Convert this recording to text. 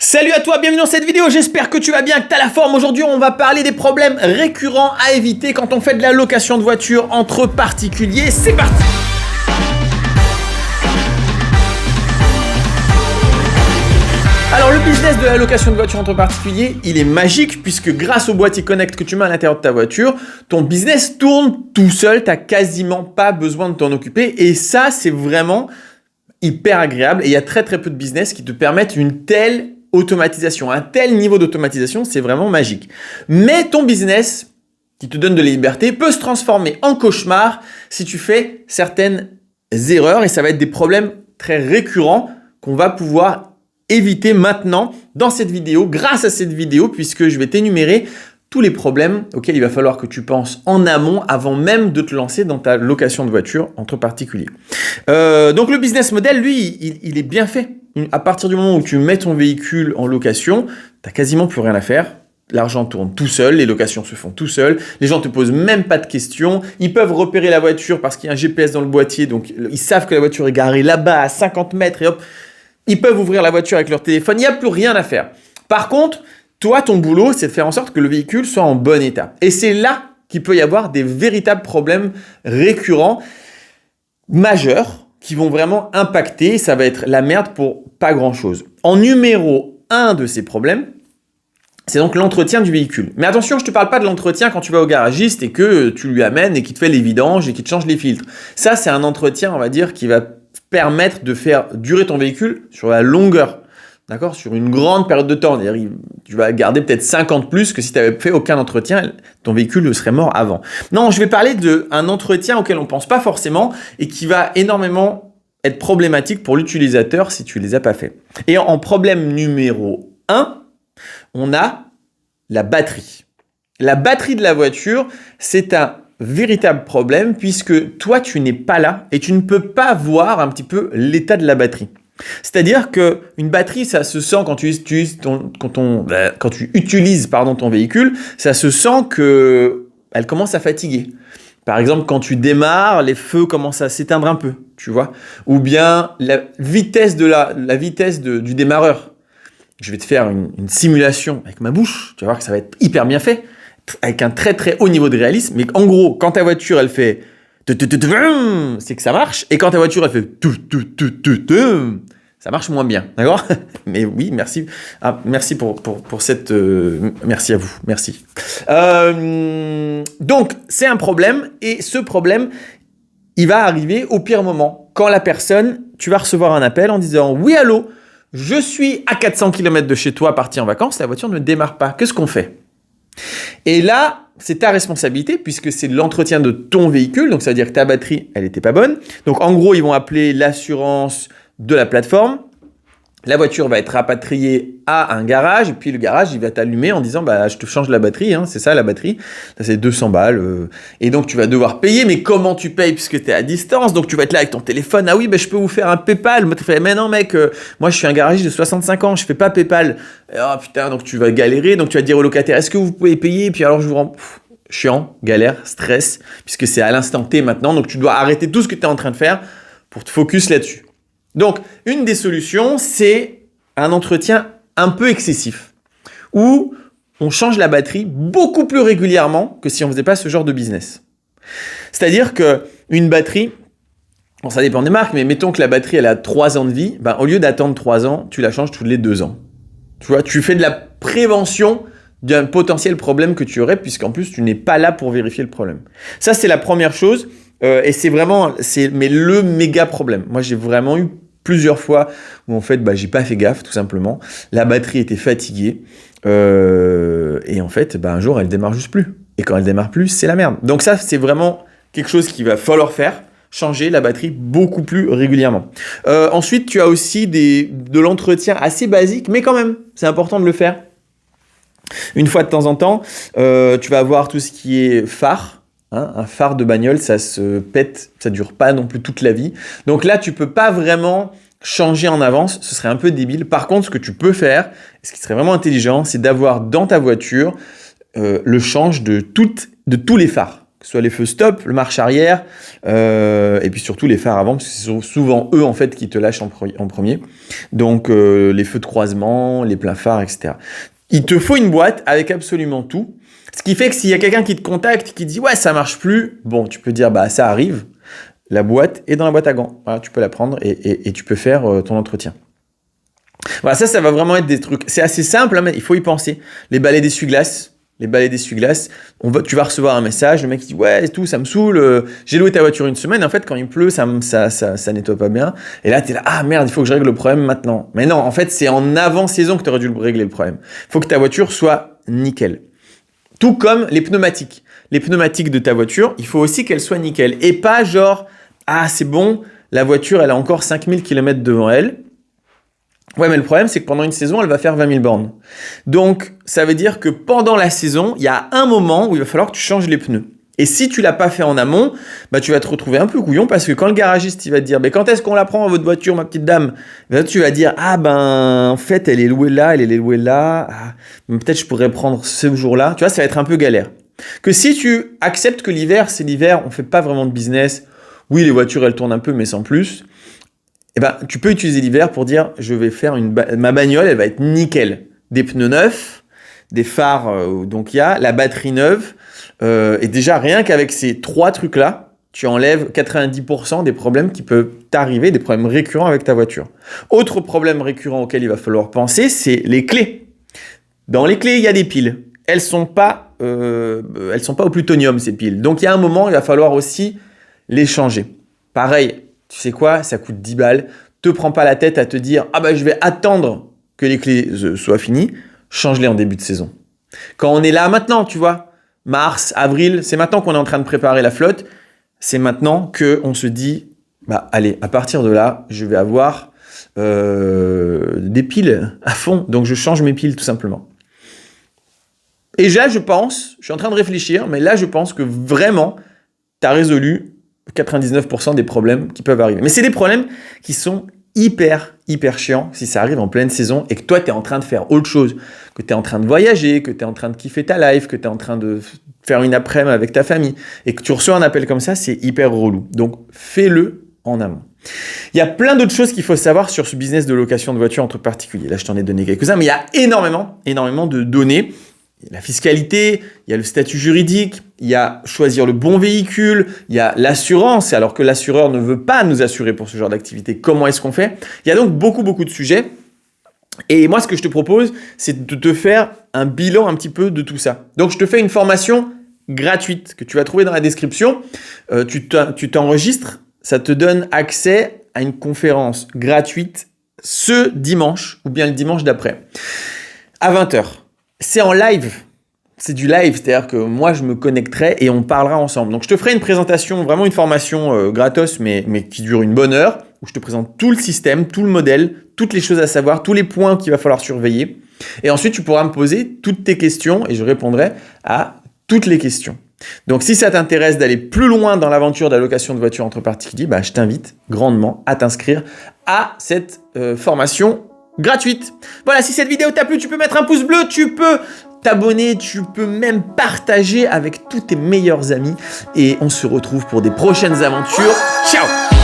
Salut à toi, bienvenue dans cette vidéo, j'espère que tu vas bien, que tu as la forme. Aujourd'hui, on va parler des problèmes récurrents à éviter quand on fait de la location de voiture entre particuliers. C'est parti! Alors le business de la location de voiture entre particuliers, il est magique puisque grâce au boîtier Connect que tu mets à l'intérieur de ta voiture, ton business tourne tout seul, tu n'as quasiment pas besoin de t'en occuper et ça c'est vraiment hyper agréable et il y a très peu de business qui te permettent une telle automatisation, un tel niveau d'automatisation, c'est vraiment magique. Mais ton business qui te donne de la liberté peut se transformer en cauchemar si tu fais certaines erreurs et ça va être des problèmes très récurrents qu'on va pouvoir éviter maintenant dans cette vidéo, grâce à cette vidéo, puisque je vais t'énumérer tous les problèmes auxquels il va falloir que tu penses en amont avant même de te lancer dans ta location de voiture entre particuliers. Donc le business model, lui, il est bien fait. À partir du moment où tu mets ton véhicule en location, tu n'as quasiment plus rien à faire. L'argent tourne tout seul, les locations se font tout seul, les gens ne te posent même pas de questions, ils peuvent repérer la voiture parce qu'il y a un GPS dans le boîtier, donc ils savent que la voiture est garée là-bas à 50 mètres et hop, ils peuvent ouvrir la voiture avec leur téléphone, il n'y a plus rien à faire. Par contre, toi, ton boulot, c'est de faire en sorte que le véhicule soit en bon état. Et c'est là qu'il peut y avoir des véritables problèmes récurrents, majeurs, qui vont vraiment impacter, ça va être la merde pour pas grand-chose. En numéro 1 de ces problèmes, c'est donc l'entretien du véhicule. Mais attention, je ne te parle pas de l'entretien quand tu vas au garagiste et que tu lui amènes et qu'il te fait les vidanges et qu'il te change les filtres. Ça, c'est un entretien, on va dire, qui va permettre de faire durer ton véhicule sur la longueur, d'accord, sur une grande période de temps. C'est-à-dire, tu vas garder peut-être 5 ans de plus que si tu n'avais fait aucun entretien, ton véhicule serait mort avant. Non, je vais parler d'un entretien auquel on ne pense pas forcément et qui va énormément être problématique pour l'utilisateur si tu ne les as pas fait. Et en problème numéro 1, on a la batterie. La batterie de la voiture, c'est un véritable problème puisque toi, tu n'es pas là et tu ne peux pas voir un petit peu l'état de la batterie. C'est-à-dire qu'une batterie, ça se sent quand tu utilises ton véhicule, ça se sent qu'elle commence à fatiguer. Par exemple, quand tu démarres, les feux commencent à s'éteindre un peu, tu vois. Ou bien la vitesse du démarreur. Je vais te faire une simulation avec ma bouche, tu vas voir que ça va être hyper bien fait, avec un très haut niveau de réalisme. Mais en gros, quand ta voiture, elle fait c'est que ça marche. Et quand ta voiture, elle fait ça marche moins bien, d'accord? Mais oui, merci. Ah, merci pour cette... merci à vous, merci. Donc, c'est un problème et ce problème, il va arriver au pire moment. Quand la personne, tu vas recevoir un appel en disant « Oui, allô, je suis à 400 km de chez toi, parti en vacances, la voiture ne démarre pas. Qu'est-ce qu'on fait ?» Et là, c'est ta responsabilité puisque c'est l'entretien de ton véhicule. Donc, ça veut dire que ta batterie, elle n'était pas bonne. Donc, en gros, ils vont appeler l'assurance de la plateforme. La voiture va être rapatriée à un garage et puis le garage, il va t'allumer en disant bah, « je te change la batterie, hein, c'est ça la batterie. Ça, c'est 200 balles. Et donc, tu vas devoir payer. Mais comment tu payes puisque tu es à distance? Donc, tu vas être là avec ton téléphone. Ah oui, bah, je peux vous faire un PayPal. Moi, tu fais mais non, mec, moi, je suis un garagiste de 65 ans. Je fais pas PayPal. Oh putain, donc tu vas galérer. Donc, tu vas dire au locataire est-ce que vous pouvez payer? Et puis alors, je vous rends... chiant, galère, stress, puisque c'est à l'instant T maintenant. Donc, tu dois arrêter tout ce que tu es en train de faire pour te focus là-dessus. Donc, une des solutions, c'est un entretien un peu excessif où on change la batterie beaucoup plus régulièrement que si on ne faisait pas ce genre de business. C'est-à-dire qu'une batterie, bon, ça dépend des marques, mais mettons que la batterie elle a 3 ans de vie, ben, au lieu d'attendre 3 ans, tu la changes tous les 2 ans. Tu vois, tu fais de la prévention d'un potentiel problème que tu aurais puisqu'en plus, tu n'es pas là pour vérifier le problème. Ça, c'est la première chose et c'est vraiment le méga problème. Moi, j'ai vraiment eu plusieurs fois où en fait, j'ai pas fait gaffe tout simplement. La batterie était fatiguée et en fait, un jour, elle démarre juste plus. Et quand elle démarre plus, c'est la merde. Donc ça, c'est vraiment quelque chose qu'il va falloir faire. Changer la batterie beaucoup plus régulièrement. Ensuite, tu as aussi de l'entretien assez basique, mais quand même, c'est important de le faire. Une fois de temps en temps, tu vas avoir tout ce qui est phare. Hein, un phare de bagnole, ça se pète, ça dure pas non plus toute la vie. Donc là, tu peux pas vraiment changer en avance, ce serait un peu débile. Par contre, ce que tu peux faire, ce qui serait vraiment intelligent, c'est d'avoir dans ta voiture le change de tous les phares. que ce soit les feux stop, le marche arrière, et puis surtout les phares avant, parce que c'est souvent eux en fait qui te lâchent en premier. Donc les feux de croisement, les pleins phares, etc. Il te faut une boîte avec absolument tout. Ce qui fait que s'il y a quelqu'un qui te contacte, qui dit « Ouais, ça marche plus », bon, tu peux dire « Bah, ça arrive ». La boîte est dans la boîte à gants. Voilà, tu peux la prendre et tu peux faire ton entretien. Voilà, ça va vraiment être des trucs. C'est assez simple, hein, mais il faut y penser. Les balais d'essuie-glace. Tu vas recevoir un message, le mec dit « Ouais, et tout, ça me saoule, j'ai loué ta voiture une semaine. » En fait, quand il pleut, ça nettoie pas bien. Et là, tu es là « Ah merde, il faut que je règle le problème maintenant. » Mais non, en fait, c'est en avant-saison que tu aurais dû régler le problème. Il faut que ta voiture soit nickel. Tout comme les pneumatiques. Les pneumatiques de ta voiture, il faut aussi qu'elles soient nickel. Et pas genre, ah c'est bon, la voiture elle a encore 5000 km devant elle. Ouais, mais le problème c'est que pendant une saison, elle va faire 20 000 bornes. Donc, ça veut dire que pendant la saison, il y a un moment où il va falloir que tu changes les pneus. Et si tu l'as pas fait en amont, bah tu vas te retrouver un peu couillon parce que quand le garagiste il va te dire mais quand est-ce qu'on la prend votre voiture ma petite dame, bah, tu vas dire ah ben en fait elle est louée là, ah, peut-être je pourrais prendre ce jour-là. Tu vois, ça va être un peu galère. Que si tu acceptes que l'hiver c'est l'hiver, on fait pas vraiment de business. Oui, les voitures elles tournent un peu mais sans plus. Eh ben tu peux utiliser l'hiver pour dire je vais faire ma bagnole, elle va être nickel, des pneus neufs, des phares donc il y a la batterie neuve. Et déjà, rien qu'avec ces 3 trucs-là, tu enlèves 90% des problèmes qui peuvent t'arriver, des problèmes récurrents avec ta voiture. Autre problème récurrent auquel il va falloir penser, c'est les clés. Dans les clés, il y a des piles. Elles sont pas au plutonium, ces piles. Donc, il y a un moment, il va falloir aussi les changer. Pareil, tu sais quoi, ça coûte 10 balles. Te prends pas la tête à te dire « Ah bah, je vais attendre que les clés soient finies. » Change-les en début de saison. Quand on est là maintenant, tu vois, mars, avril, c'est maintenant qu'on est en train de préparer la flotte. C'est maintenant qu'on se dit, bah allez, à partir de là, je vais avoir des piles à fond. Donc je change mes piles tout simplement. Et là, je suis en train de réfléchir, mais là, je pense que vraiment, tu as résolu 99% des problèmes qui peuvent arriver. Mais c'est des problèmes qui sont hyper chiant si ça arrive en pleine saison et que toi, tu es en train de faire autre chose, que tu es en train de voyager, que tu es en train de kiffer ta life, que tu es en train de faire une après-midi avec ta famille et que tu reçois un appel comme ça, c'est hyper relou. Donc, fais-le en amont. Il y a plein d'autres choses qu'il faut savoir sur ce business de location de voiture entre particuliers. Là, je t'en ai donné quelques-uns, mais il y a énormément de données. Il y a la fiscalité, il y a le statut juridique, il y a choisir le bon véhicule, il y a l'assurance, alors que l'assureur ne veut pas nous assurer pour ce genre d'activité. Comment est-ce qu'on fait? Il y a donc beaucoup de sujets. Et moi, ce que je te propose, c'est de te faire un bilan un petit peu de tout ça. Donc, je te fais une formation gratuite que tu vas trouver dans la description. Tu t'enregistres, ça te donne accès à une conférence gratuite ce dimanche ou bien le dimanche d'après à 20h. C'est en live, c'est du live, c'est-à-dire que moi je me connecterai et on parlera ensemble. Donc je te ferai une présentation, vraiment une formation gratos mais qui dure une bonne heure, où je te présente tout le système, tout le modèle, toutes les choses à savoir, tous les points qu'il va falloir surveiller. Et ensuite tu pourras me poser toutes tes questions et je répondrai à toutes les questions. Donc si ça t'intéresse d'aller plus loin dans l'aventure de la location de voiture entre particuliers, je t'invite grandement à t'inscrire à cette formation gratuite. Voilà, si cette vidéo t'a plu, tu peux mettre un pouce bleu, tu peux t'abonner, tu peux même partager avec tous tes meilleurs amis et on se retrouve pour des prochaines aventures. Ciao!